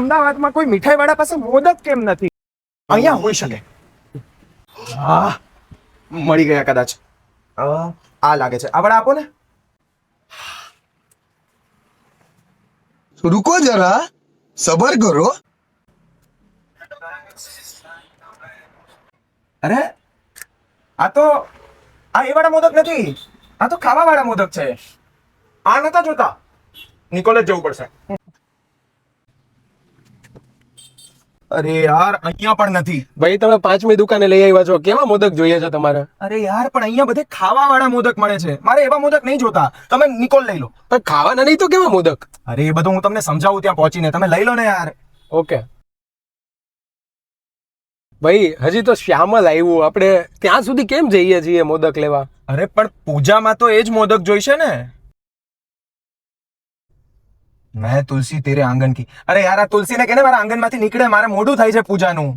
અમદાવાદમાં કોઈ મીઠાઈ વાળા પાસે મોદક કેમ નથી? અહીંયા હોઈ શકે. હા, મળી ગયા કદાચ. આ લાગે છે. આ વડા આપો ને. रुको जरा सबर करो. અરે આ તો એ વાળા મોદક નથી, આ તો ખાવા વાળા મોદક છે. આ નતા જોતા. નિકોલે જવું પડશે. અરે યાર, અહીંયા પણ નથી. ભાઈ તમે 5મી દુકાને લઈ આવ્યા છો, કેવા મોદક જોઈએ છે તમારે? અરે યાર, પણ અહીંયા બધે ખાવા વાળા મોદક મળે છે. મારે એવા મોદક નહીં જોતા. તમે નિકોલ લઈ લો. પણ ખાવાના નહીં તો કેવા મોદક? અરે એ બધું હું તમને સમજાવું ત્યાં પહોંચીને. તમે લઈ લો ને યાર. ઓકે ભાઈ, હજી તો શ્યામલ આવ્યું, આપણે ત્યાં સુધી કેમ જઈએ છીએ મોદક લેવા? અરે પણ પૂજામાં તો એ જ મોદક જોઈશે ને. મેં તુલસી તેરે આંગણ કી. અરે યાર, આ તુલસીને કે ને મારા આંગણમાંથી નીકળે, મારે મોઢું થાય છે પૂજાનું.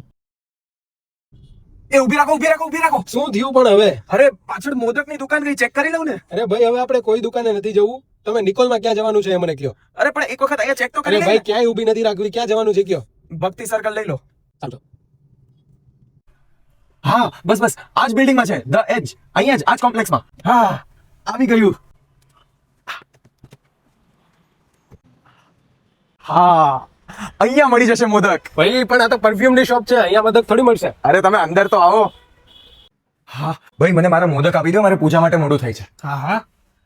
એ ઊભી રાખો, ઊભી રાખો, ઊભી રાખો. શું થયું પણ હવે? અરે પાછળ મોદકની દુકાન ગઈ, ચેક કરી લઉં ને. અરે ભાઈ, હવે આપણે કોઈ દુકાને નથી જવું. તમે નિકોલમાં ક્યાં જવાનું છે એ મને કહો. અરે પણ એક વખત અહીંયા ચેક તો અરે કરી લે. ભાઈ, ક્યાંય ઊભી નથી રાખવી, ક્યાં જવાનું છે કહો. ભક્તિ સર્કલ લઈ લો. ચાલો. હા, બસ બસ, આ જ બિલ્ડિંગમાં છે, ધ એજ. અહીંયા જ, આ જ કોમ્પ્લેક્સમાં. હા, આવી ગયું. હા, અહીંયા મળી જશે મોદક. ભાઈ પણ આ તો પરફ્યુમ ની શોપ છે, અહીંયા મોદક થોડી મળશે. અરે તમે અંદર તો આવો. હા ભાઈ, મને મારા મોદક આપી દો, મારે પૂજા માટે મોડું થાય છે. હા હા,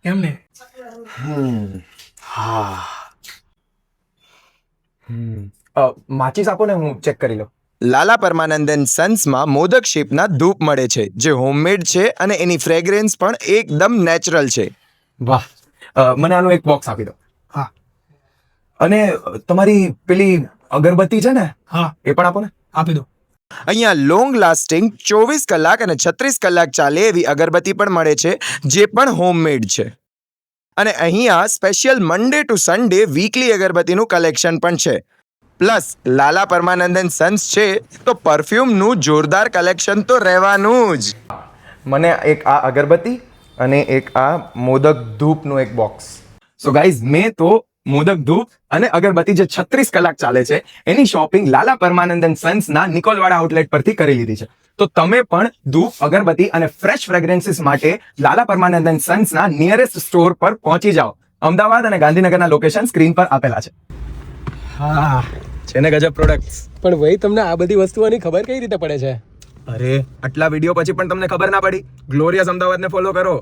કેમ ને? માચીસ આપો ને, હું ચેક કરી લઉં. લાલા પરમાનંદન સન્સમાં મોદક શેપના ધૂપ મળે છે જે હોમમેડ છે અને એની ફ્રેગ્રન્સ પણ એકદમ નેચરલ છે. વાહ, મને આનું એક બોક્સ આપી દો. હા અને તમારી પેલી અગરબત્તી છે ને, હા, એ પણ આપો ને. આપી દો. અહીંયા લોંગ લાસ્ટિંગ 24 કલાક અને 36 કલાક ચાલે એવી અગરબત્તી પણ મળે છે જે પણ હોમમેડ છે. અને અહીંયા special Monday to Sunday weekly અગરબત્તીનું કલેક્શન પણ છે. પ્લસ લાલા પરમાનંદન સન્સ છે તો પરફ્યુમનું જોરદાર કલેક્શન તો રહેવાનું જ. મને એક આ અગરબત્તી અને એક આ મોદક ધૂપનું એક બોક્સ. સો ગાઈઝ, મેં તો મોદક ધૂપ અને અગરબત્તી જે 36 કલાક ચાલે છે એની શોપિંગ લાલા પરમાનંદન સન્સના નિકોલવાડા આઉટલેટ પરથી કરી લીધી છે. તો તમે પણ ધૂપ, અગરબત્તી અને ફ્રેશ ફ્રેગ્રન્સીસ માટે લાલા પરમાનંદન સન્સના નિયરેસ્ટ સ્ટોર પર પહોંચી જાઓ. અમદાવાદ અને ગાંધીનગરના લોકેશન સ્ક્રીન પર આપેલા છે. હા, છે ને ગજબ પ્રોડક્ટ્સ. પણ ભાઈ, તમને આ બધી વસ્તુઓની ખબર કઈ રીતે પડે છે? અરે આટલા વિડીયો પછી પણ તમને ખબર ના પડી? ગ્લોરિયસ અમદાવાદને ફોલો કરો.